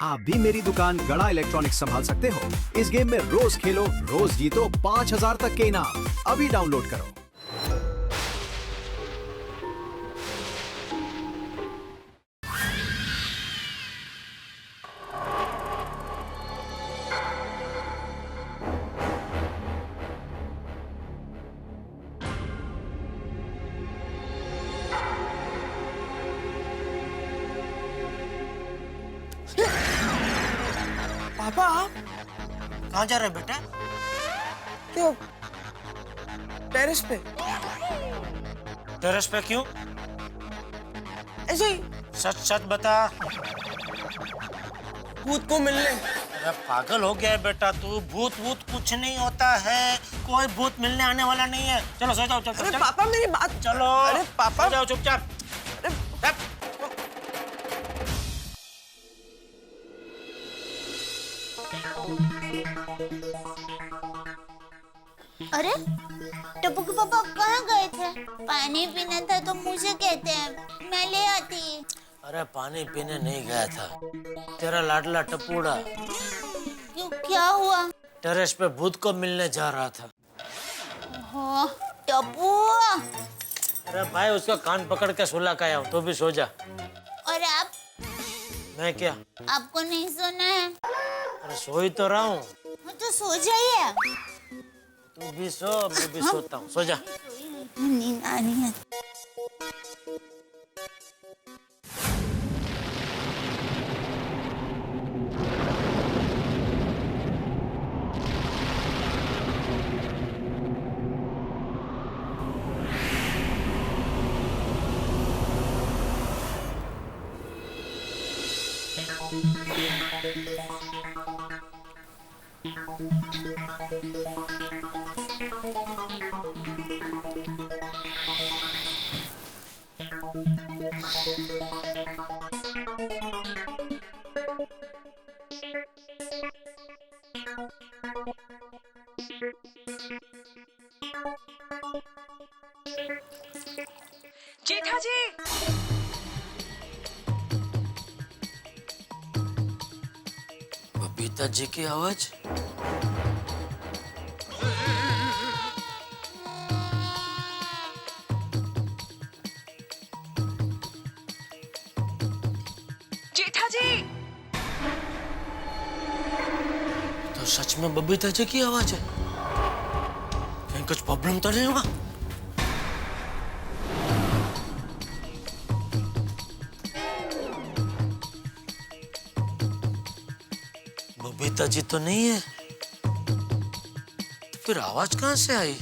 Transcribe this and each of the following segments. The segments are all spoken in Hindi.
आप भी मेरी दुकान गड़ा इलेक्ट्रॉनिक्स संभाल सकते हो। इस गेम में रोज खेलो, रोज जीतो 5000 तक के इनाम। अभी डाउनलोड करो। पापा आप कहाँ जा रहे बेटा? क्यों टेरेस पे? टेरेस पे क्यों? ऐसे ही सच सच बता। भूत को मिलने। अरे पागल हो गया है बेटा तू। भूत वूत कुछ नहीं होता है। कोई भूत मिलने आने वाला नहीं है। चलो सो जाओ। चलो अरे पापा मेरी बात। चलो। अरे पापा सो जाओ चुपचाप। अरे टप्पू के पापा कहाँ गए थे? पानी पीना था तो मुझे कहते हैं, मैं ले आती। अरे पानी पीने नहीं गया था। तेरा लाडला टप्पूड़ा क्यों, क्या हुआ? टेरेस पे भूत को मिलने जा रहा था। हाँ, टप्पू। अरे भाई उसका कान पकड़ के सुला के आया हूँ, तो भी सो जा। और आप? मैं क्या? आपको नहीं सोना है? अरे सो ही तो रहा हूँ। तो सो जाइए। तू भी सो, मैं भी सोता हूँ। सो जा। नींद आ रही है। जेठा जी, बबीता जी की आवाज। जेठा जी, तो सच में बबीता जी की आवाज है। कहीं कुछ प्रॉब्लम तो नहीं हुआ? बबीता जी तो नहीं है, तो फिर आवाज कहाँ से आई?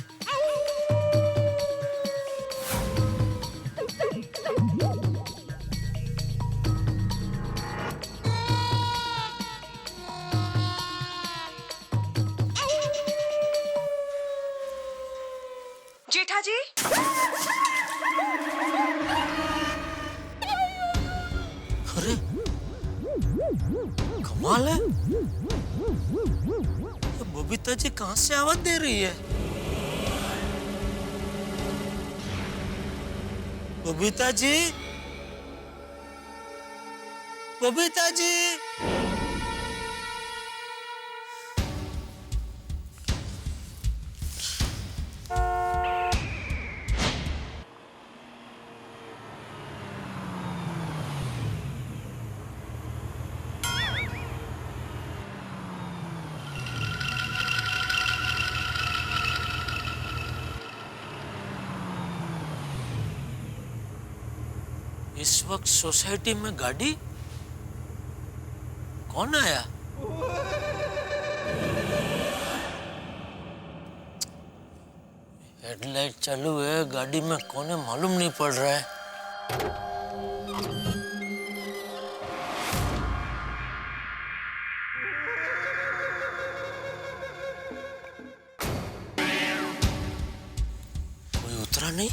जेठा जी, अरे कमाल है। तो बबीता जी कहाँ से आवाज दे रही है? बबीता जी, बबीता जी। इस वक्त सोसाइटी में गाड़ी? कौन आया? हेडलाइट चालू है, गाड़ी में कौन है मालूम नहीं पड़ रहा है। कोई उतरा नहीं?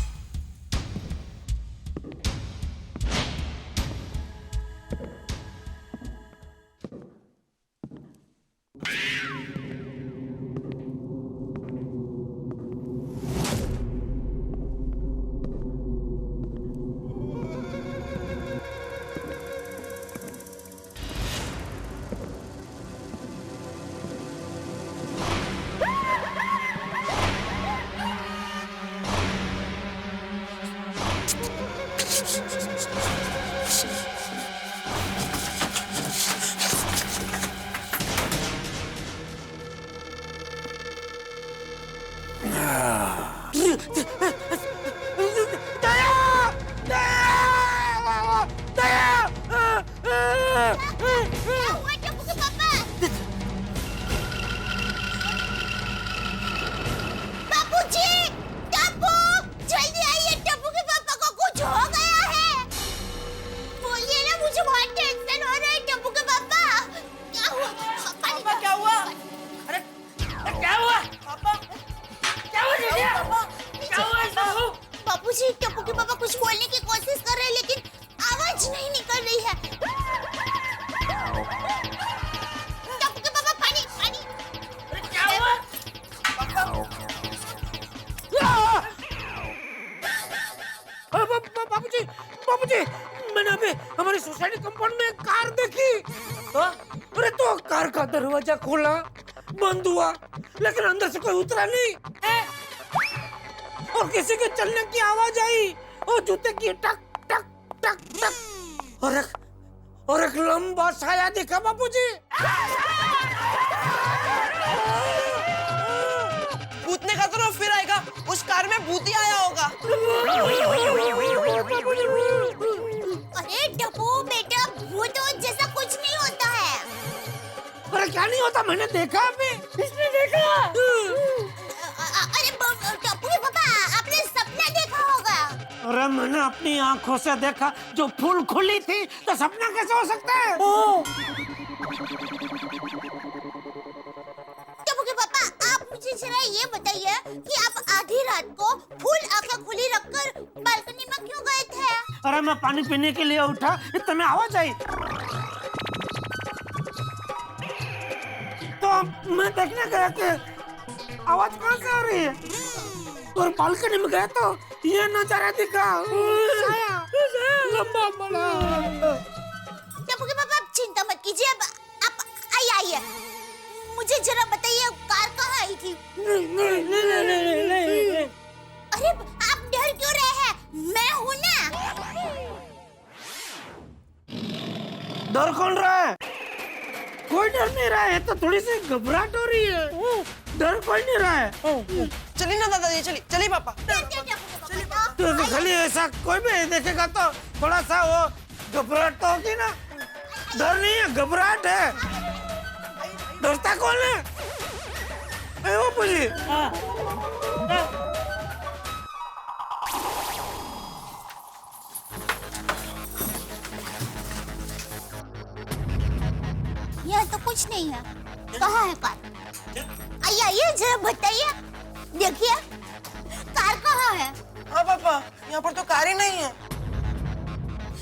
अरे तो कार का दरवाजा खोला, बंद हुआ, लेकिन अंदर से कोई उतरा नहीं है? और किसी के चलने की आवाज आई और जूते की टक टक टक टक और एक लंबा साया दिखा बापूजी। भूत ने कहा तो फिर आएगा, उस कार में भूत ही आया होगा। अरे टप्पू बेटा, भूत जैसा कुछ नहीं होता है। अरे क्या नहीं होता, मैंने देखा अभी। इसने देखा? अरे टप्पू के पापा, आपने सपना देखा होगा। अरे मैंने अपनी आंखों से देखा, जो फूल खुली थी, तो सपना कैसे हो सकता है? टप्पू के पापा, आप मुझे जरा ये बताइए कि आप आधी रात को फुल आंखें खुली रखकर बालकनी में क्यों गए थे? अरे मैं पानी पीने के लिए उठा, इतने में आवाज आई, तो मैं देखने गया कि आवाज कहाँ से आ रही है, और बालकनी में गया तो ये नजारा दिखा, लंबा बड़ा। टप्पू के पापा, आप चिंता मत कीजिए, आप आइए, मुझे जरा बताइए कार कहाँ आई थी? नहीं। अरे आप डर क्यों रहे हैं? मैं हूँ ना। डर कौन रहा है? कोई डर नहीं रहा है, तो थोड़ी सी घबराहट हो रही है, डर कोई नहीं रहा है। चलिए ना दादाजी, चलिए पापा। तो खाली ऐसा कोई भी देखेगा तो थोड़ा सा वो घबराहट तो होगी ना, डर नहीं है, घबराहट है। डरता कौन है? वो पूछी। यहाँ तो कुछ नहीं है, कहाँ है कार? आइए जरा बताइए, देखिए कार कहाँ है? हाँ पापा, यहाँ पर तो कार ही नहीं है।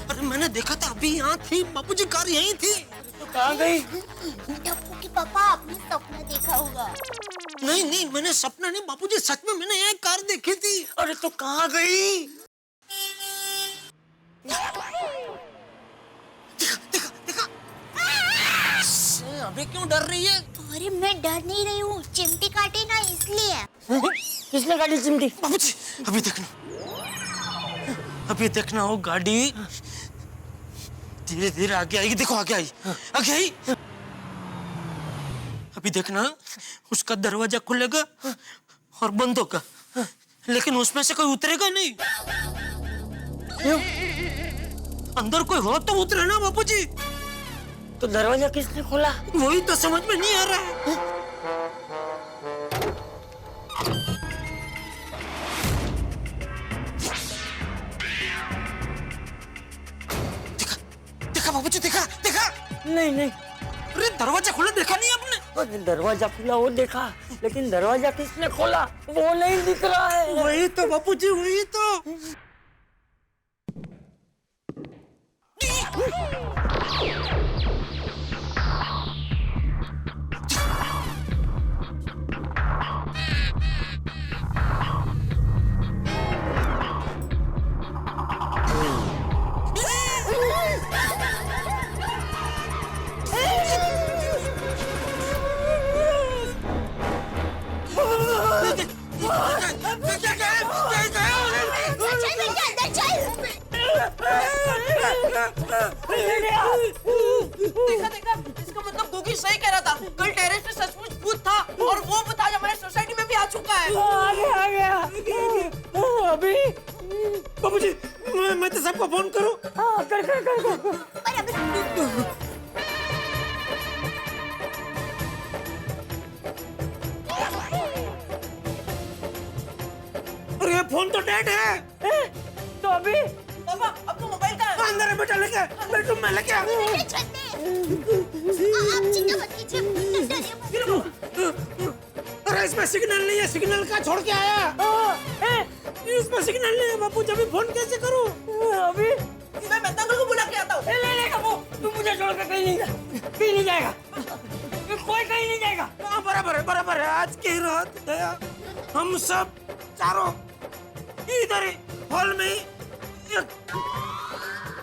अरे मैंने देखा था, अभी यहाँ थी बापूजी, कार यहीं थी, तो कहाँ गई? टप्पू के पापा, आपने सपना देखा होगा। नहीं, मैंने सपना नहीं बापूजी, सच में मैंने यहाँ कार देखी थी। अरे तो कहाँ गई? देखा। अभी क्यों डर रही है? अरे मैं डर नहीं रही हूँ, चिमटी काटी ना इसलिए। किसने गाड़ी चिमटी? बाबूजी, अभी देखना वो गाड़ी धीरे धीरे आगे आएगी, देखो आगे आई। अभी देखना उसका दरवाजा खुलेगा और बंद होगा, लेकिन उसमें से कोई उतरेगा नहीं। अंदर कोई हो तो उतरे ना बापूजी। तो दरवाजा किसने खोला? वही तो समझ में नहीं आ रहा है। देखा बाबूजी, देखा। नहीं। अरे दरवाजा खुला देखा नहीं आपने? अरे दरवाजा खुला वो देखा, लेकिन दरवाजा किसने खोला वो नहीं दिख रहा है। वही तो बापूजी, वही तो। देखा, इसका मतलब गोगी सही कह रहा था, कल टेरेस पे सचमुच भूत था, और वो भूत आज हमारे सोसाइटी में भी आ चुका है। आ गया। अभी बाबूजी, मैं तो सबको फोन करूं? हाँ, कर। अरे ये फोन तो डेड है। तो अभी पापा, आपको मोबाइल का है? अंदर है बेटा, लेके बेडरूम में लेके आ। आप चिंता मत कीजिए। अरे इसमें सिग्नल नहीं है, सिग्नल का छोड़ के आया। इसमें सिग्नल नहीं है बापू, जब फोन कैसे करूं? अभी मैं अंकल को बुला के आता हूँ। ले कबू, तू मुझे छोड़कर कहीं नहीं जाएगा। कोई कहीं नहीं जाएगा। हाँ, बराबर है। आज की रात दया हम सब चारों इधर ही हॉल में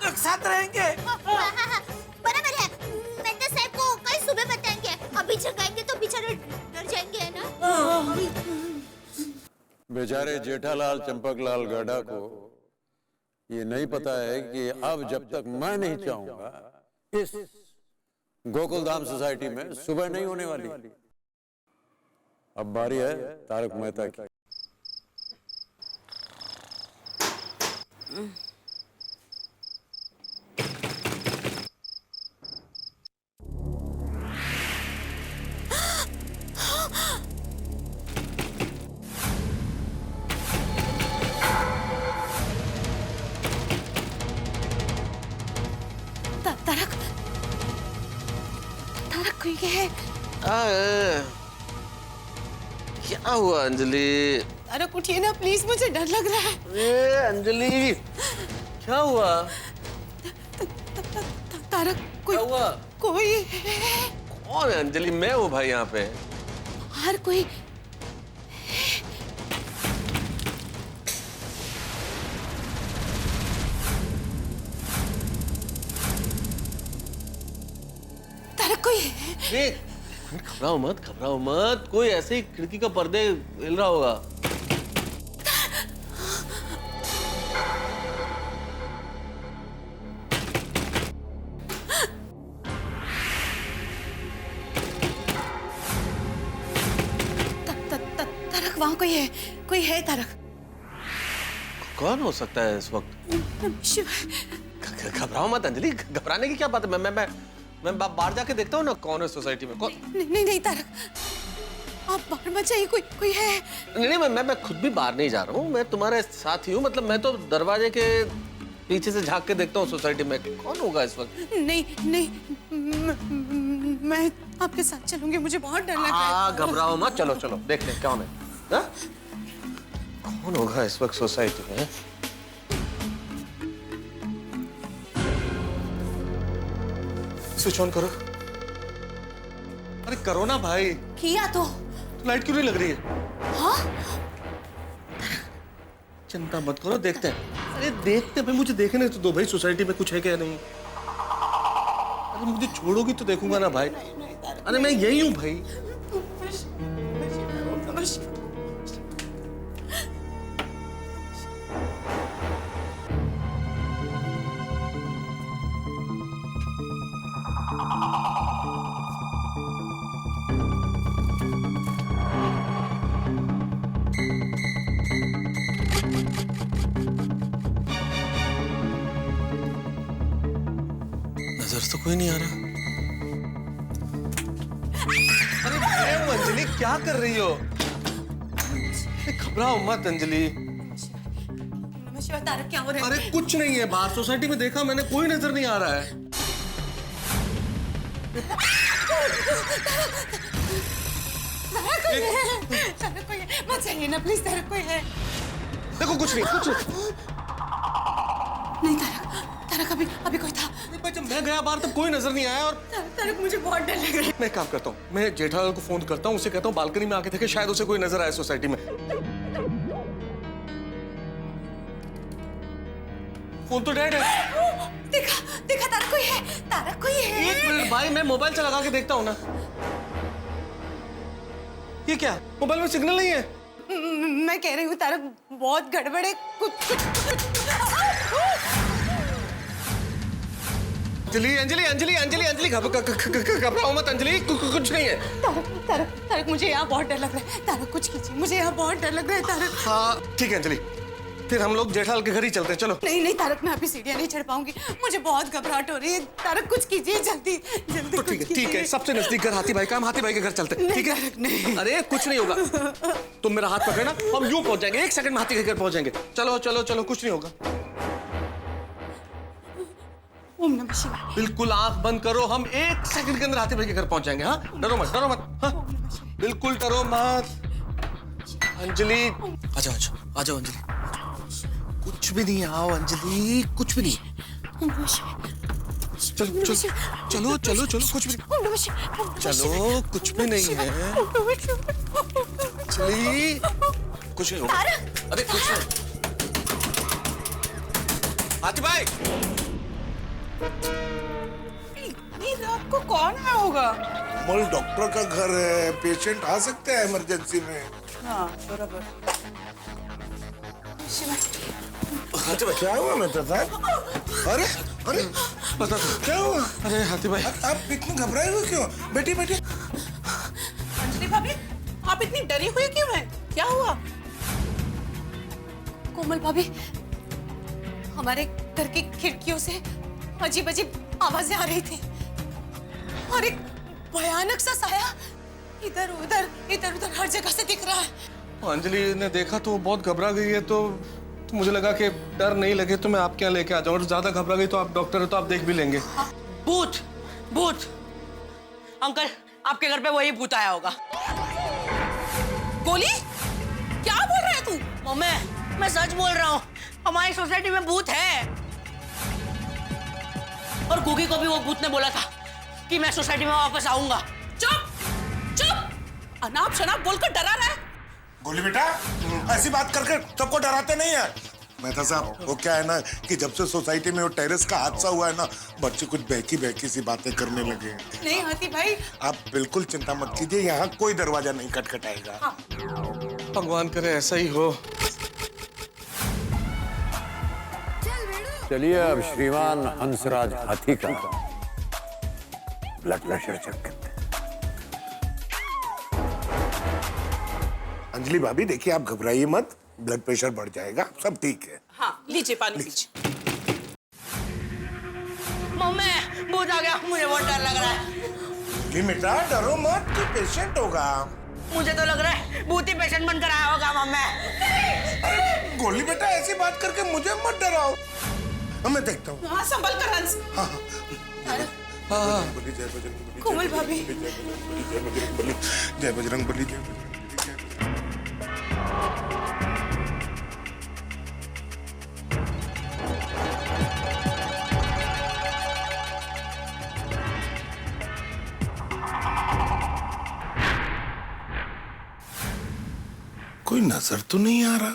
एक साथ रहेंगे। बराबर है, मैं तो सही बेचारे जेठालाल चंपकलाल गढ़ा को ये नहीं पता है कि अब जब तक मैं नहीं चाहूंगा इस गोकुलधाम सोसाइटी में सुबह नहीं होने वाली। अब बारी है तारक मेहता की। तारक तारक कोई है? क्या हुआ अंजलि? तारक उठिए ना प्लीज, मुझे डर लग रहा है। अंजलि क्या हुआ? तारक कोई क्या हुआ? कोई है? कौन है अंजलि? मैं हूँ भाई यहाँ पे। हर कोई तारक कोई है? घबराओ मत, घबराओ मत। कोई ऐसे ही खिड़की का पर्दे हिल रहा होगा। तारक वहाँ कोई है? कोई है तारक? कौन हो सकता है इस वक्त? शिव, घबराओ मत अंजलि, घबराने की क्या बात है? मैं बाहर जाके देखता हूँ ना कौन है सोसाइटी में। कौन? नहीं नहीं तारक, आप बाहर मत जाइए, कोई है? नहीं, मैं खुद भी बाहर नहीं जा रहा हूँ। मैं तुम्हारे साथ ही हूँ। मतलब मैं तो दरवाजे के पीछे से झांक के देखता हूँ सोसाइटी में। कौन होगा इस वक्त? नहीं, मैं आपके साथ चलूंगी, मुझे बहुत डर लग रहा है। घबराओ मत, चलो देखते हैं कौन है। हा? कौन होगा इस वक्त सोसाइटी में? स्विच ऑन करो। अरे करो ना भाई। किया तो लाइट क्यों नहीं लग रही है? हाँ? चिंता मत करो, देखते हैं। अरे देखते भाई, मुझे देखने तो दो भाई, सोसाइटी में कुछ है क्या नहीं। अरे मुझे छोड़ोगी तो देखूंगा ना भाई। अरे मैं यही हूँ भाई। नजर तो कोई नहीं आ रहा। अरे मैं हूं अंजलि, क्या कर रही हो? घबराओ मत अंजलि। तारक क्या हो रहा है? अरे कुछ नहीं है, बाहर सोसाइटी में देखा मैंने, कोई नजर नहीं आ रहा है। तारक कोई है, मत जाइए ना प्लीज, तारक कोई है? देखो कुछ नहीं। नहीं तारक अभी कोई था। जब मैं गया बाहर तब कोई नजर नहीं आया। और तारक मुझे बहुत डर लग रहा है। मैं एक काम करता हूँ, मैं जेठालाल को फोन करता हूँ, उसे कहता हूँ बालकनी में आके देखे, शायद उसे कोई नजर आए सोसाइटी में। फोन तो डेड है। देखा तारक कोई है? तारक कोई है? एक मिनट भाई, मैं मोबाइल से लगा के देखता हूँ ना। ये क्या, मोबाइल में सिग्नल नहीं है? मैं कह रही हूँ तारक बहुत गड़बड़ है, कुछ अंजलि घबराओ मत अंजलि, कुछ नहीं है। तारक मुझे यहाँ बहुत डर लग रहा है। तारक कुछ कीजिए, मुझे यहाँ बहुत डर लग रहा है तारक। हाँ ठीक है अंजलि, फिर हम लोग जेठालाल के घर ही चलते हैं, चलो। नहीं तारक, मैं अभी सीढ़ियाँ नहीं चढ़ पाऊंगी, मुझे बहुत घबराहट हो रही है। तारक कुछ कीजिए जल्दी। तो ठीक है, सबसे नजदीक घर हाथी भाई का, हम हाथी भाई के घर चलते हैं, ठीक है? नहीं। अरे कुछ नहीं होगा, तुम मेरा हाथ पकड़ना, हम यूं पहुंच जाएंगे, 1 सेकंड में हाथी के घर पहुंच जाएंगे। चलो, कुछ नहीं होगा। ओम नमः शिवाय। बिल्कुल आंख बंद करो, हम 1 सेकंड के अंदर हाथी भाई के घर पहुंच जाएंगे। हाँ, डरो मत। हाँ? बिल्कुल डरो मत। अंजलि आ जाओ अंजलि, कुछ भी नहीं, आओ अंजलि, कुछ भी नहीं। चलो कुछ भी नहीं। चलो कुछ भी नहीं है अंजलि, कुछ नहीं होगा। अरे कुछ नहीं। हाथी भाई, इतनी रात को कौन आया होगा? कमल डॉक्टर का घर है, पेशेंट आ सकते हैं इमरजेंसी में। हाँ बराबर। हाथी भाई क्या हुआ मेहता साहब? अरे अरे बता दो क्या हुआ? अरे हाथी भाई आप इतने घबराए हुए क्यों? बैठिए बैठिए। अंजलि भाभी, आप इतनी डरी हुई क्यों हैं? क्या हुआ? कोमल भाभी, हमारे घर की खिड़कियों से अजीब अजीब आवाजें आ रही थी और एक भयानक सा साया इधर उधर हर जगह से दिख रहा है। अंजलि ने देखा तो वो बहुत घबरा गई है, तो मुझे लगा कि डर नहीं लगे तो मैं आपके यहाँ लेके आ जाऊँ, और ज्यादा घबरा गई तो आप डॉक्टर है तो आप देख भी लेंगे। भूत भूत अंकल, आपके घर पे वही भूत आया होगा। गोली, क्या बोल रहा है तू? मम्मी, मैं सच बोल रहा हूँ, हमारी सोसाइटी में भूत है। और गुगी को भी वो भूत ने बोला था कि मैं सोसाइटी में वापस आऊंगा। चुप चुप, अनाप शनाप बोलकर डरा रहा है। गोली बेटा, ऐसी बात करके सबको डराते नहीं है। मेहता साहब, वो क्या है ना कि जब से सोसाइटी में वो टेरेस का हादसा हुआ है ना, बच्चे कुछ बहकी सी बातें करने लगे। नहीं हाथी भाई, आप बिल्कुल चिंता मत कीजिए, यहाँ कोई दरवाजा नहीं खटखटाएगा। हाँ। भगवान करे ऐसा ही हो। चलिए अब श्रीमान हंसराज हाथी का ब्लड प्रेशर चेक करते हैं। अंजलि भाभी देखिए, आप घबराइए मत, ब्लड प्रेशर बढ़ जाएगा, सब ठीक है। हाँ, लीजिए पानी लीजिए। मम्मी, भूत आ गया, मुझे बहुत डर लग रहा है। जी बेटा, डरो मत, तू पेशेंट होगा। मुझे तो लग रहा है भूत ही पेशेंट बनकर आया होगा। मम्मी, अरे गोली बेटा, ऐसी बात करके मुझे मत डराओ। मैं देखता हूँ। हाँ, संभल कर हंस। बली जय बजरंग, कोमल भाभी, जय बजरंग बली, जय बजरंग बली, जय बजरंग बली। कोई नजर तो नहीं आ रहा।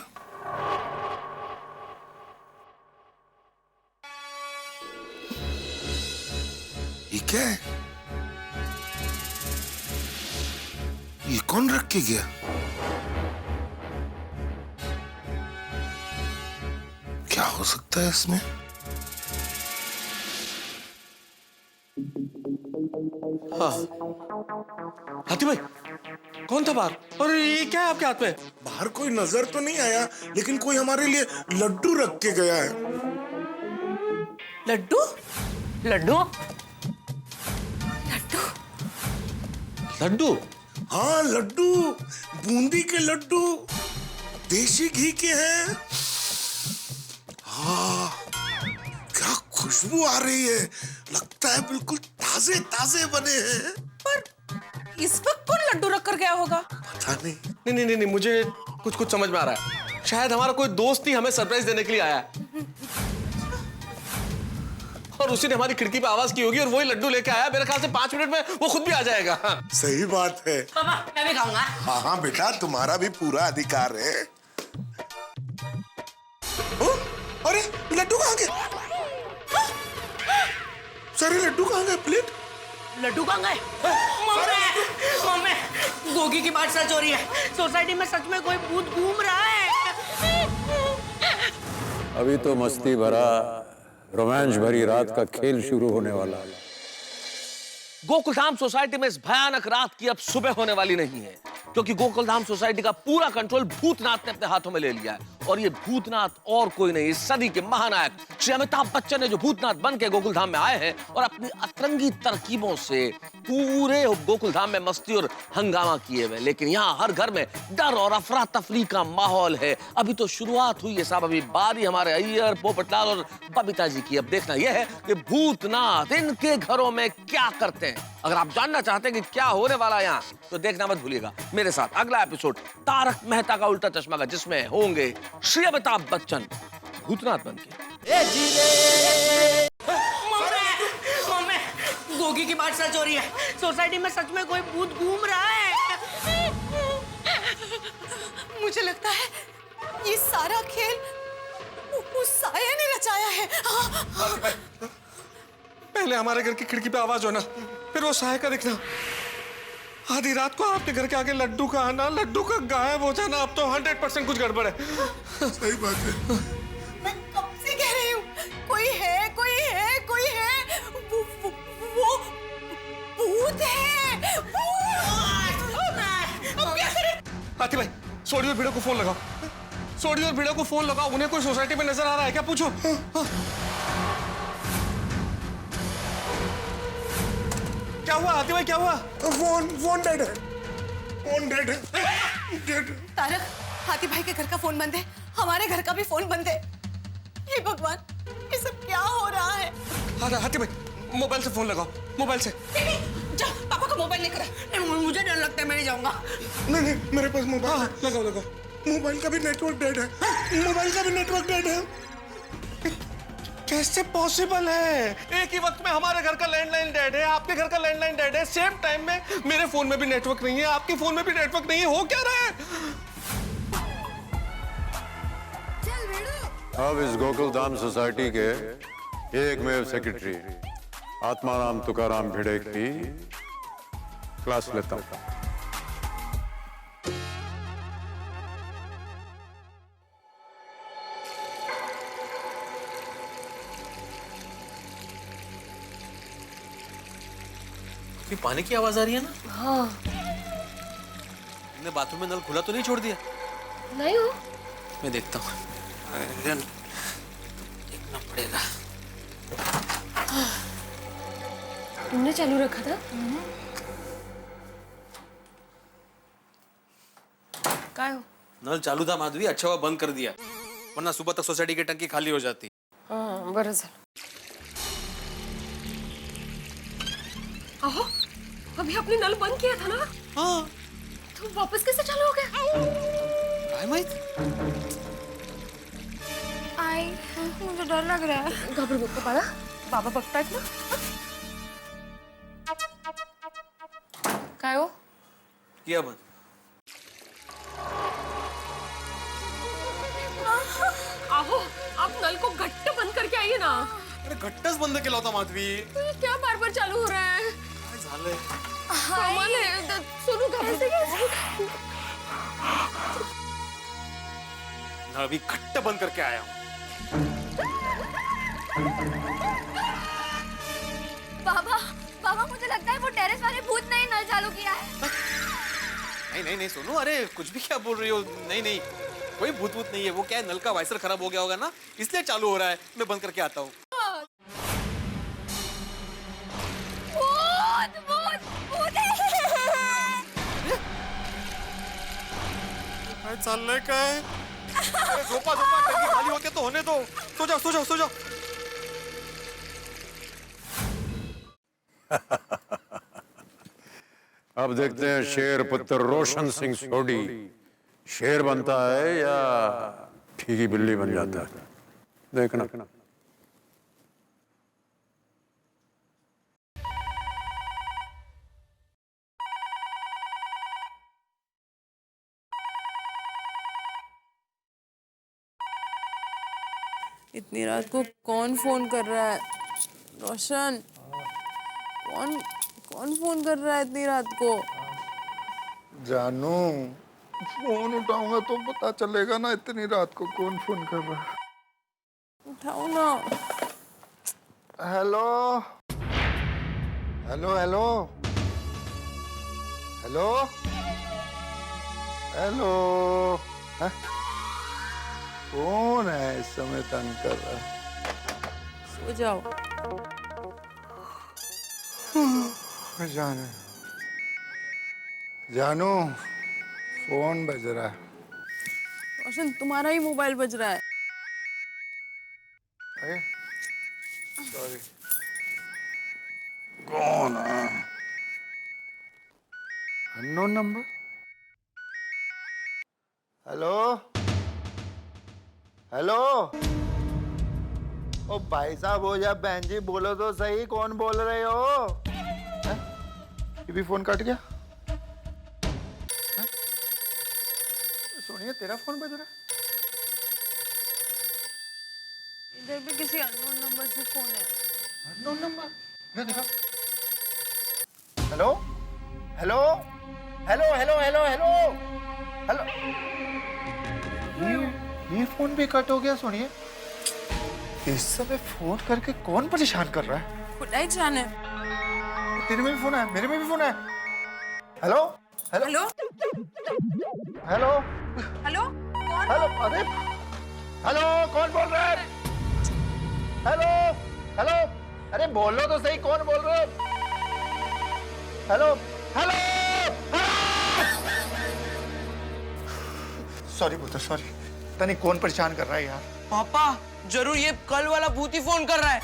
ये क्या है? ये कौन रख के गया? क्या हो सकता है इसमें? हाँ हाथी भाई, कौन था बाहर? और ये क्या है आपके हाथ में? बाहर कोई नजर तो नहीं आया, लेकिन कोई हमारे लिए लड्डू रख के गया है। लड्डू? लड्डू? लड्डू? हाँ लड्डू, बूंदी के लड्डू, देसी घी के हैं। हाँ, क्या खुशबू आ रही है, लगता है बिल्कुल ताजे ताजे बने हैं। पर इस वक्त कौन लड्डू रख कर गया होगा? पता नहीं। नहीं, मुझे कुछ समझ में आ रहा है। शायद हमारा कोई दोस्त ही हमें सरप्राइज देने के लिए आया है, और उसी ने हमारी खिड़की पे आवाज की होगी और वही लड्डू लेके आया। मेरे ख्याल से 5 मिनट में वो खुद भी आ जाएगा। सही बात है। पापा, मैं भी खाऊंगा। हाँ हाँ बेटा, तुम्हारा भी पूरा अधिकार है। ओ, अरे लड्डू कहाँ गए? सारे लड्डू कहाँ गए? प्लेट लड्डू कहाँ गए? मम्मी, गोगी की बात सच हो रही है। सोसाइटी में सच में कोई भूत घूम रहा है। अभी तो मस्ती भरा रोमांच भरी रात का खेल शुरू होने वाला है। गोकुलधाम सोसाइटी में इस भयानक रात की अब सुबह होने वाली नहीं है, क्योंकि गोकुलधाम सोसाइटी का पूरा कंट्रोल भूतनाथ ने अपने हाथों में ले लिया है। और ये भूतनाथ और कोई नहीं, इस सदी के महानायक श्री अमिताभ बच्चन ने जो भूतनाथ बन के गोकुलधाम में आए हैं और अपनी अतरंगी तरकीबों से पूरे गोकुलधाम में मस्ती और हंगामा किए हुए। लेकिन यहाँ हर घर में डर और अफरा तफरी का माहौल है। अभी तो शुरुआत हुई है साहब, अभी बारी हमारे अय्यर, पोपटलाल और बबीता जी की। अब देखना यह है कि भूतनाथ इनके घरों में क्या करते हैं। अगर आप जानना चाहते हैं कि क्या होने वाला है यहाँ, तो देखना मत भूलिएगा मेरे साथ अगला एपिसोड तारक मेहता का उल्टा चश्मा का, जिसमें होंगे श्री अमिताभ बच्चन भूतनाथ बनके। मम्मी, गोगी की बात सच हो रही है। सोसाइटी में सच में कोई भूत घूम रहा है। मुझे लगता है ये सारा खेल उस साया ने रचाया है। पहले हमारे घर की खिड़की पे आवाज होना, फिर वो साया का दिखना, आधी रात को आपके घर के आगे लड्डू का आना, लड्डू का गायब हो जाना, अब तो 100% कुछ गड़बड़ है। सही बात है। मैं कब से कह रही हूँ, कोई है, कोई है, कोई है। वो भूत है, अब क्या करें? हाथी भाई, सोडी और भिड़ो को फोन लगाओ, सोडी और भिड़ो को फोन लगाओ। उन्हें कोई सोसाइटी में नजर आ रहा है क्या, पूछो। क्या हुआ हाथी भाई, क्या हुआ? फोन डेड है, फोन डेड है, डेड। तारक, हाथी भाई के घर का फोन बंद है, हमारे घर का भी फोन बंद है। हे भगवान, ये सब क्या हो रहा है? हाथी भाई, मोबाइल से फोन लगाओ, मोबाइल से। जा, पापा का मोबाइल लेकर आ। मुझे डर लगता है, मैं नहीं जाऊंगा। नहीं, मेरे पास मोबाइल है। लगाओ लगाओ। मोबाइल का भी नेटवर्क डेड है, मोबाइल का भी नेटवर्क डेड है। कैसे पॉसिबल है? एक ही वक्त में हमारे घर का लैंडलाइन डेड है, आपके घर का लैंडलाइन डेड है, सेम टाइम में मेरे फोन में भी नेटवर्क नहीं है, आपके फोन में भी नेटवर्क नहीं है। हो क्या रहा है? अब इस गोकुल धाम सोसाइटी के एकमेव सेक्रेटरी आत्माराम तुकाराम भिड़े की क्लास लेता हूं। पानी की आवाज आ रही है ना? हाँ। तुमने बाथरूम में नल खुला तो नहीं छोड़ दिया? नहीं हो। मैं देखता हूँ, देखना पड़ेगा। तुमने चालू रखा था? क्या हो? नल चालू था माधवी, अच्छा हुआ बंद कर दिया, वरना सुबह तक सोसाइटी की टंकी खाली हो जाती। हाँ, बरं झालं। अहो, अभी आपने नल बंद किया था ना? हाँ। तो वापस कैसे चालू हो गया? काय माहित? आई, मुझे डर लग रहा है। घबरू नको बाळा, बाबा बघतायत ना? काय हो? किया बंद। आहो, आप नल को घट्ट बंद करके आइए ना। अरे घट्टच बंद केला होता माधवी। तो ये क्या बार-बार चालू हो रहा है? काय झालंय? कमाल है, सोनू घबराते कैसे? अभी घट्ट बंद करके आया हूँ। बाबा मुझे लगता है वो टेरेस वाले भूत ने नल चालू किया है। नहीं सोनू, अरे कुछ भी क्या बोल रही हो? नहीं, कोई भूत नहीं है। वो क्या है, नल का वाइसर खराब हो गया होगा ना, इसलिए चालू हो रहा है। मैं बंद करके आता हूँ। काय चाललंय काय? अरे झोपा टंकी खाली होते तो होने दो। सो जाओ। अब देखते हैं शेर पुत्र रोशन सिंह सोडी शेर बनता है या ठीकी बिल्ली बन जाता है। देखना। इतनी रात को कौन फोन कर रहा है? रोशन, कौन फोन कर रहा है इतनी रात को? जानू, फोन उठाऊंगा तो पता चलेगा ना इतनी रात को कौन फोन कर रहा है। उठाओ ना। Hello hello hello hello hello. हैं? कौन है इस समय तंग कर रहा है? सो जाओ। जानू, फोन बज रहा है। रोशन, तुम्हारा ही मोबाइल बज रहा है। अरे सॉरी। कौन है? Unknown number. Hello hello. ओ भाई साहब हो जा, बहन जी बोलो तो सही, कौन बोल रहे हो? हैं? ये भी फोन काट गया। हैं? सोनिया, तेरा फोन बज रहा है? इधर भी किसी अननोन नंबर से फोन है। Unknown number? देखा। Hello hello. Hello hello hello hello hello. ये फोन भी कट हो गया। सुनिए, इस समय फोन करके कौन परेशान कर रहा है? खुदा ही जाने। तेरे में भी फोन है, मेरे में भी फोन है। Hello hello hello hello hello hello. अरे हेलो, कौन बोल रहा है? हेलो हेलो, अरे बोलो तो सही, कौन बोल रहे हो? Hello hello. सॉरी पुत्र, सॉरी। पता नहीं कौन परेशान कर रहा है यार। पापा जरूर ये कल वाला भूत ही फोन कर रहा है।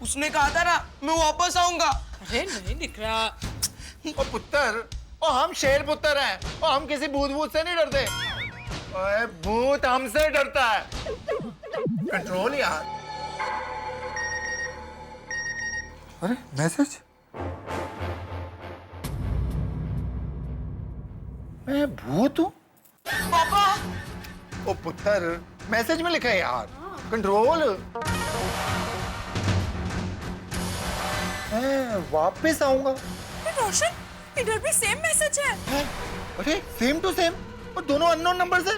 उसने कहा था ना मैं वापस आऊंगा। अरे नहीं दिख रहा। ओ पुत्र, ओ हम शेर पुत्र हैं, ओ हम किसी भूत से नहीं डरते। ओए भूत हमसे डरता है। कंट्रोल यार। अरे मैसेज, मैं भूत हूँ? पापा ओ पुत्र, मैसेज में लिखा है यार, कंट्रोल। मैं वापस आऊंगा। रोशन, इधर भी सेम मैसेज है। अरे सेम टू सेम, और दोनों अननोन नंबर से।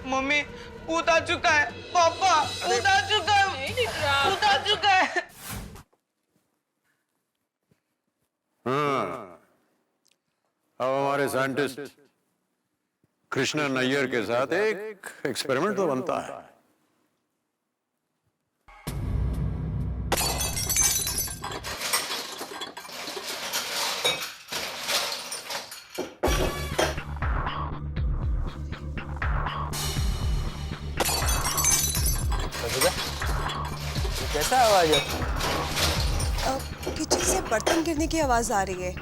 मम्मी भूत आ चुका है। पापा भूत आ चुका है। नहीं दिख रहा। भूत आ चुका है। हाँ, अब हमारे साइंटिस्ट कृष्णा नैयर के साथ एक एक्सपेरिमेंट तो बनता है। कैसा आवाज है? किचन से बर्तन गिरने की आवाज आ रही है।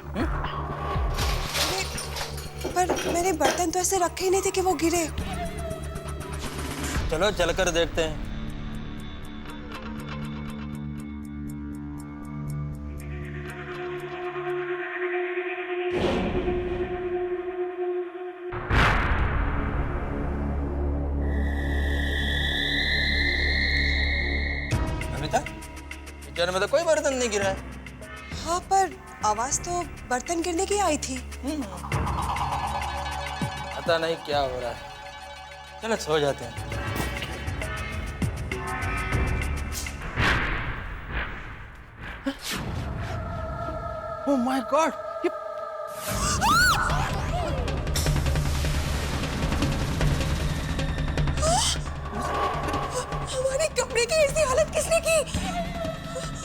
पर मैंने बर्तन तो ऐसे रखे ही नहीं थे कि वो गिरे। चलो चलकर देखते हैं। अमिता, किचन में तो कोई बर्तन नहीं गिरा है। हाँ, पर आवाज तो बर्तन गिरने की आई थी। पता नहीं क्या हो रहा है। चलो सो जाते हैं। ओह माय गॉड, ये हमारे कमरे की ऐसी हालत किसने की?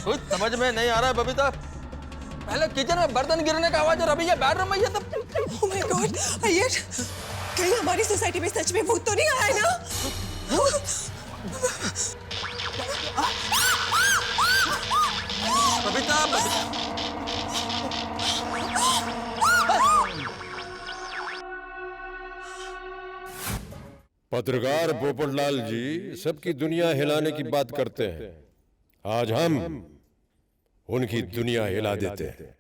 कुछ समझ में नहीं आ रहा है बबीता। पहले किचन में बर्तन गिरने का आवाज और अभी ये बेडरूम में ये सब। ओह माय गॉड, अय्यर, कहीं हमारी सोसाइटी में सच में भूत तो नहीं आया है ना? बबीता, पत्रकार पोपटलाल जी सबकी दुनिया हिलाने की बात करते हैं। आज हम उनकी दुनिया हिला देते हैं।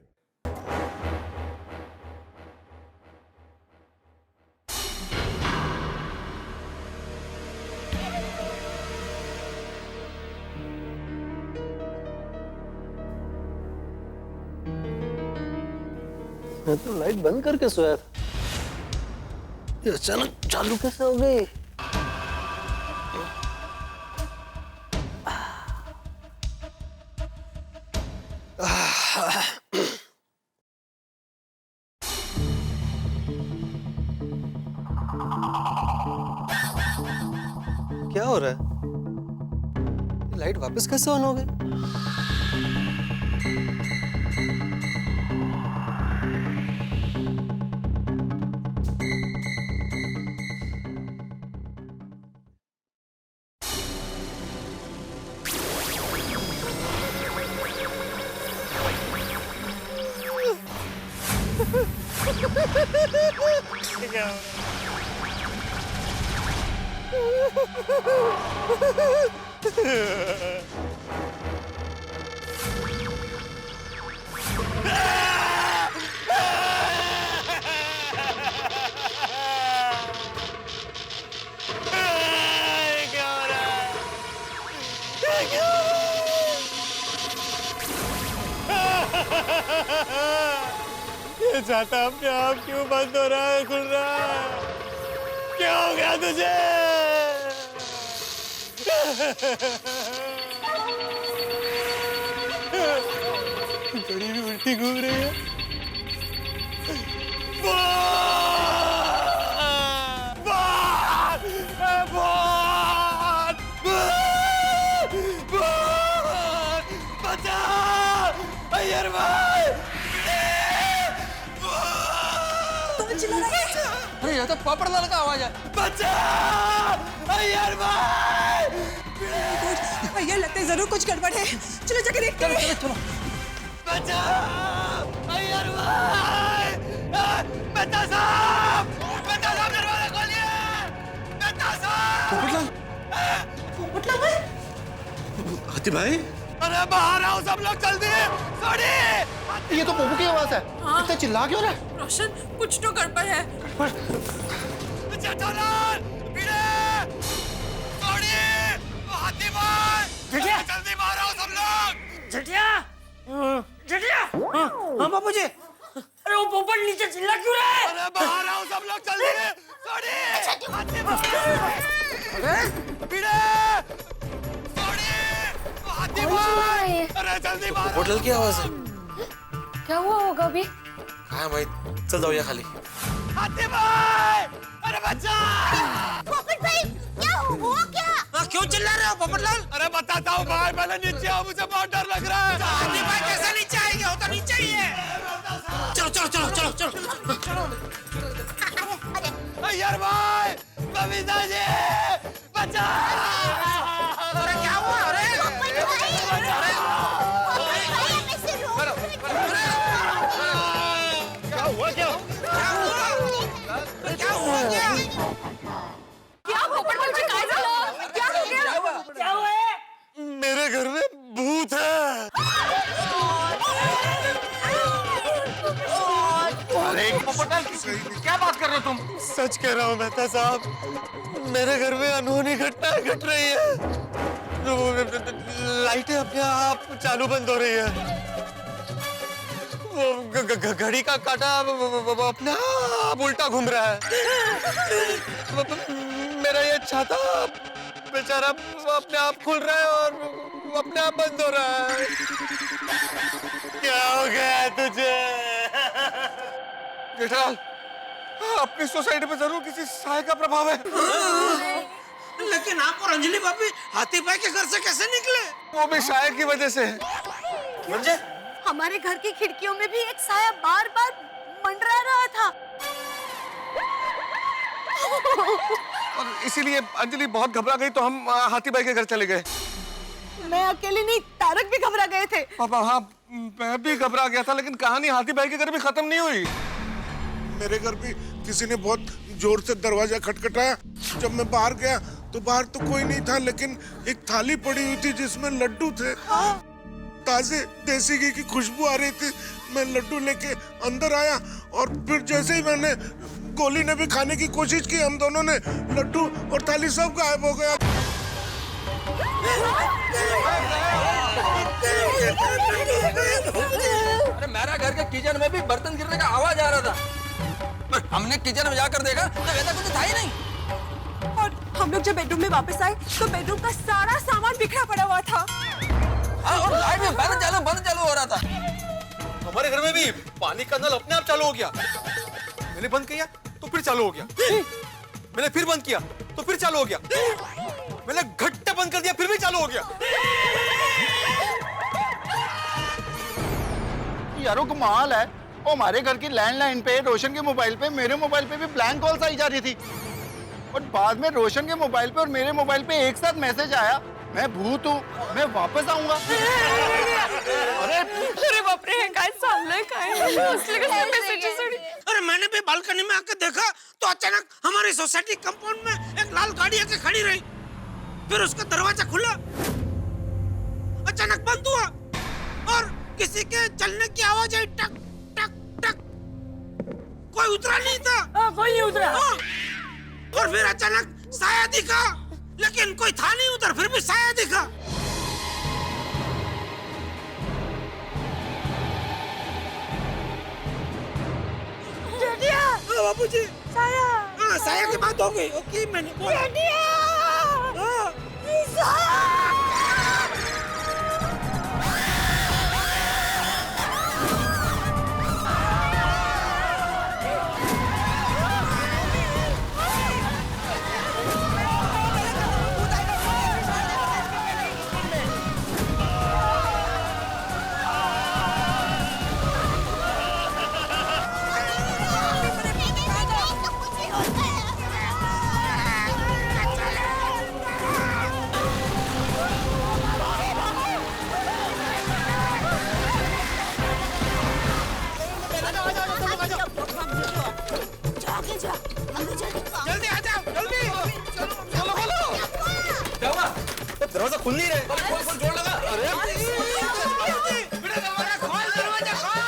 मैं तो लाइट बंद करके सोया था, ये अचानक चालू कैसे हो गई? क्या हो रहा है? लाइट वापस कैसे ऑन हो गई? ये छाता अपने आप क्यों बंद हो रहा है, खुल रहा है? क्या हो गया तुझे? घड़ी भी उल्टी घूम रही है। अरे ये तो पोपटलाल का आवाज है। बच्चा! अय्यर भाई! भैया लगता है जरूर कुछ गड़बड़ है। चलो जाके देखते हैं। चलो। बच्चा! अय्यर भाई! मेहता साहब! मेहता साहब दरवाजा खोलिए! मेहता साहब! पोपटलाल भाई? हाथी भाई? अरे बाहर आओ सब लोग जल्दी! सॉरी! ये तो पोपू की आवाज है। इतना चिल्ला क्यों रहा है? रोशन, कुछ तो गड़बड़ है। जेठालाल! भिड़े! सॉरी! हाथी भाई! जेठिया! जल्दी बाहर आओ सब लोग! जेठिया! जेठिया! हाँ बाबूजी। अरे वो पोपट नीचे चिल्ला क्यों रहा है? अरे बाहर आओ सब लोग जल्दी! सॉरी! हाथी भाई! अरे भिड़े! सॉरी! हाथी भाई! अरे जल्दी बाहर! पोपटलाल की आवाज है। क्या हुआ होगा अभी? हाँ भाई, चल जाओ यहाँ खाली। हाथी भाई! अरे बच्चा! पोपट भाई क्या हुआ क्या? क्यों चिल्ला रहे हो पोपटलाल? अरे बताता हूँ भाई, पहले नीचे आओ, मुझे बहुत डर लग रहा है। हाथी भाई कैसे नीचे आएंगे? वो तो नीचे ही है। चलो चलो चलो चलो चलो। अय्यर भाई! बबीता जी! बच्चा! अरे क्या हुआ? अरे क्या हुआ क्या? क्या हुआ क्या? क्या पोपटलाल जी काय झालं? क्या हो गया? क्या हुआ है? मेरे घर में भूत है। अरे पोपटलाल, क्या बात कर रहे हो तुम? सच कह रहा हूँ मेहता साहब, मेरे घर में अनहोनी घटनाएं घट रही है। लाइटें अपने आप चालू बंद हो रही है। वो घड़ी का काटा अपने आप उल्टा घूम रहा है। मेरा ये छाता बेचारा अपने आप खुल रहा है और अपने आप बंद हो रहा है। क्या हो गया तुझे? जेठालाल, अपनी सोसाइटी पे जरूर किसी साय का प्रभाव है। लेकिन आप और अंजलि भाभी हाथी भाई के घर से कैसे निकले? वो भी साय की वजह से। मुझे हमारे घर की खिड़कियों में भी एक साया बार बार मंडरा रहा था। और इसीलिए अंजलि बहुत घबरा गई, तो हम हाथी भाई के घर चले गए। मैं अकेली नहीं, तारक भी घबरा गए थे। पापा, हाँ मैं भी घबरा गया था, लेकिन कहानी हाथी भाई के घर भी खत्म नहीं हुई। मेरे घर भी किसी ने बहुत जोर से दरवाजा खटखटाया। जब मैं बाहर गया तो बाहर तो कोई नहीं था, लेकिन एक थाली पड़ी हुई थी जिसमें लड्डू थे। ताजे देसी घी की खुशबू आ रही थी। मैं लड्डू लेके अंदर आया और फिर जैसे ही मैंने गोली ने भी खाने की कोशिश की, हम दोनों ने लड्डू और थाली सब गायब हो गया। अरे मेरा घर के किचन में भी बर्तन गिरने का आवाज आ रहा था, पर हमने किचन में जाकर देखा तो वैसा कुछ था ही नहीं। और हम लोग जब बेडरूम में वापस आए तो बेडरूम का सारा सामान बिखरा पड़ा हुआ था। हाँ, और लाइट में बंद चालू हो रहा था। हमारे घर में भी पानी का नल अपने आप चालू हो गया। मैंने बंद किया तो फिर चालू हो गया। मैंने फिर बंद किया तो फिर चालू हो गया। मैंने घट्टे बंद कर दिया फिर भी चालू हो गया। यारों कमाल है। और हमारे घर की लैंडलाइन पे, रोशन के मोबाइल पे, मेरे मोबाइल पे भी ब्लैंक कॉल्स आई जा रही थी। और बाद में रोशन के मोबाइल पे और मेरे मोबाइल पे एक साथ मैसेज आया, मैं भूत हूँ, मैं वापस आऊंगा। अरे बाप रे, काय चाललंय काय? असले कसले मेसेजेस? अरे मैंने भी बालकनी में आकर देखा तो अचानक हमारी सोसाइटी कंपाउंड में एक लाल गाड़ी आके खड़ी रही। फिर उसका दरवाजा खुला, अचानक बंद हुआ और किसी के चलने की आवाज आई, टक टक टक। कोई उतरा नहीं था। कोई नहीं उतरा। और फिर अचानक साया दिखा, लेकिन कोई था नहीं उधर, फिर भी साया दिखा। बाबूजी। साया। हाँ, साया की बात हो गई। ओके, मैंने बोला। हाँ। जल्दी आ जाओ, जल्दी। चलो, क्या हुआ? दरवाजा खुल नहीं रहा। खोल, जोर लगा। अरे बेटा, दरवाजा खोल, दरवाजा खोल।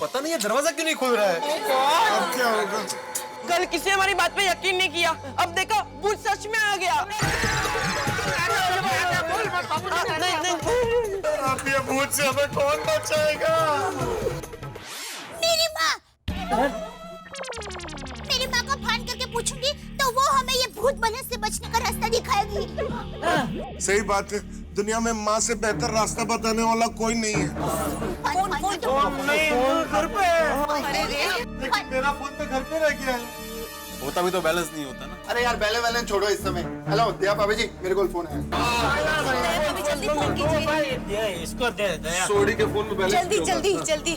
पता नहीं ये दरवाजा क्यों नहीं खुल रहा है। अब क्या होगा? कल किसी ने हमारी बात पे यकीन नहीं किया, अब देखो भूत सच में आ गया। अब ये भूत से हमें कौन बचाएगा? मेरी माँ को फोन करके पूछूंगी तो वो हमें ये भूत बनने से बचने का रास्ता दिखाएगी। सही बात है, दुनिया में माँ से बेहतर रास्ता बताने वाला कोई नहीं है। घर पे। लेकिन मेरा फोन तो घर पे रह गया है। होता भी तो बैलेंस नहीं होता ना। अरे यार बैलेंस छोड़ो इस समय। हेलो दया भाभी जी, मेरे को फोन है। जल्दी फोन कीजिए। इसको दे दया। सोडी के फोन में बैलेंस जल्दी जल्दी जल्दी।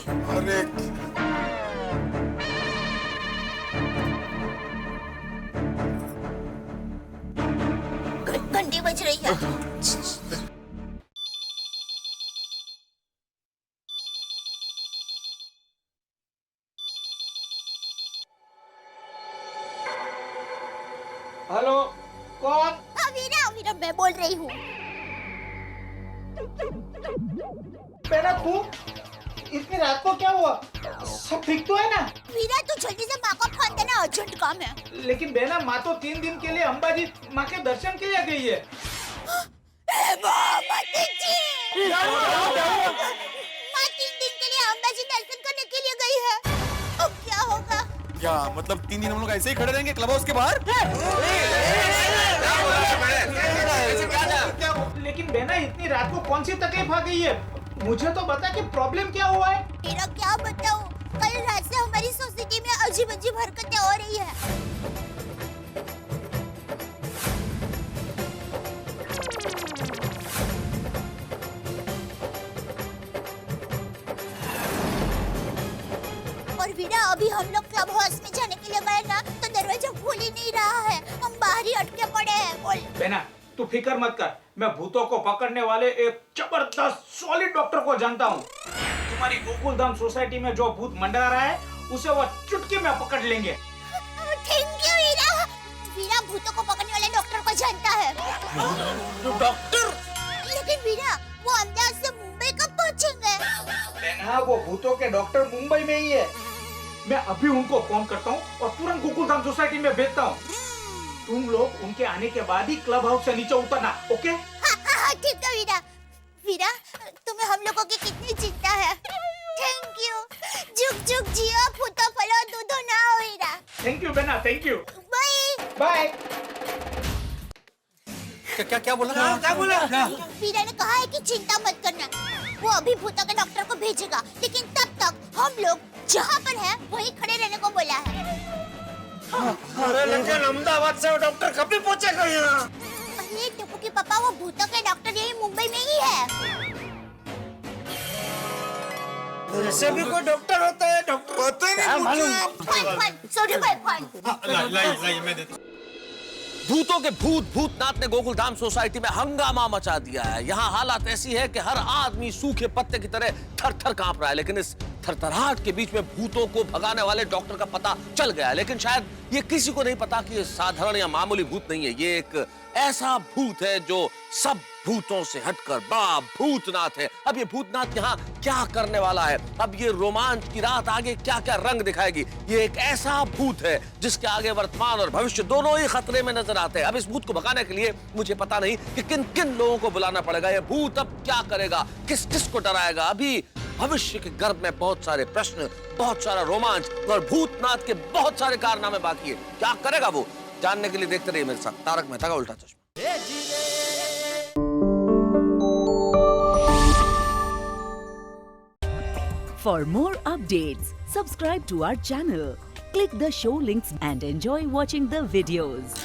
अरे घंटी बज रही है। हेलो, कौन? वीरा, वीरा मैं बोल रही हूँ। बेटा तू इतनी रात को क्या हुआ? सब ठीक तो है ना? वीरा तू जल्दी से माँ को फोन देना, अर्जेंट काम है। लेकिन बेना माँ तो 3 दिन के लिए अंबाजी माँ के दर्शन के लिए गई है। माँ 3 दिन के लिए अंबाजी दर्शन करने के लिए गई है। अब क्या होगा? क्या मतलब 3 दिन हम लोग ऐसे ही खड़े रहेंगे क्लब हाउस के बाहर? लेकिन बेना इतनी रात को कौन सी तकलीफ आ गई है? मुझे तो बता कि प्रॉब्लम क्या हुआ है? मेरा क्या बताऊं? कल रात से हमारी सोसाइटी में अजीब अजीब हरकतें हो रही है। और वीरा अभी हम लोग क्लब हाउस में जाने के लिए गए ना तो दरवाजा खुल ही नहीं रहा है, हम बाहर ही अटके पड़े हैं। बोल बेना तू फिक्र मत कर, मैं भूतों को पकड़ने वाले एक जबरदस्त सॉलिड डॉक्टर को जानता हूँ। तुम्हारी गोकुलधाम सोसाइटी में जो भूत मंडरा रहा है उसे वो चुटकी में पकड़ लेंगे। थैंक यू वीरा। वीरा भूतों को पकड़ने वाले डॉक्टर को जानता है। डॉक्टर? लेकिन वीरा वो अहमदाबाद से मुंबई कब पहुँचेंगे? बेना वो भूतों के डॉक्टर मुंबई में ही है। मैं अभी उनको फोन करता हूँ और तुरंत गोकुलधाम सोसाइटी में भेजता हूँ। तुम लोग उनके आने के बाद ही क्लब हाउस से नीचे उतरना, ओके? हाँ, ठीक है वीरा। वीरा तुम्हें हम लोगों की कितनी चिंता है। Thank you. जुग जुग जियो, फूटो फलो दूधो ना हो वीरा। थैंक यू बेना, थैंक यू। Bye bye. क्या बोला? क्या बोला? वीरा ने कहा है कि चिंता मत करना, वो अभी भूतों के डॉक्टर को भेजेगा, लेकिन तब तक हम लोग जहाँ पर है वहीं खड़े रहने को बोला है। अरे लेकिन अहमदाबाद से वो डॉक्टर कब भी पहुँचेगा यहाँ? अरे टप्पू के पापा वो भूतों के डॉक्टर यही मुंबई में ही है। ऐसे भी कोई डॉक्टर होता है? डॉक्टर पता नहीं मुझे। सोडी भाई लाई मैं देता। भूतों के भूतनाथ ने गोकुलधाम सोसाइटी में हंगामा मचा दिया है। यहाँ हालत ऐसी है कि हर आदमी सूखे पत्ते की तरह थर-थर कांप रहा है, लेकिन इस थरथराहट के बीच में भूतों को भगाने वाले डॉक्टर का पता चल गया, लेकिन शायद ये किसी को नहीं पता कि ये साधारण या मामूली भूत नहीं है। ये एक ऐसा भूत है जो सब भूतों से हटकर बड़ा भूतनाथ है। अब ये भूतनाथ यहाँ क्या करने वाला है, अब ये रोमांच की रात आगे क्या क्या रंग दिखाएगी। ये एक ऐसा भूत है जिसके आगे वर्तमान और भविष्य दोनों ही खतरे में नजर आते हैं। अब इस भूत को भगाने के लिए मुझे पता नहीं कि किन किन लोगों को बुलाना पड़ेगा। ये भूत अब क्या करेगा, किस किस को डराएगा। अभी भविष्य के गर्भ में बहुत सारे प्रश्न, बहुत सारा रोमांच और भूतनाथ के बहुत सारे कारनामे बाकी है। क्या करेगा वो, जानने के लिए देखते रहिए मेरे साथ तारक मेहता का उल्टा चश्मा। For more updates, subscribe to our channel, click the show links and enjoy watching the videos.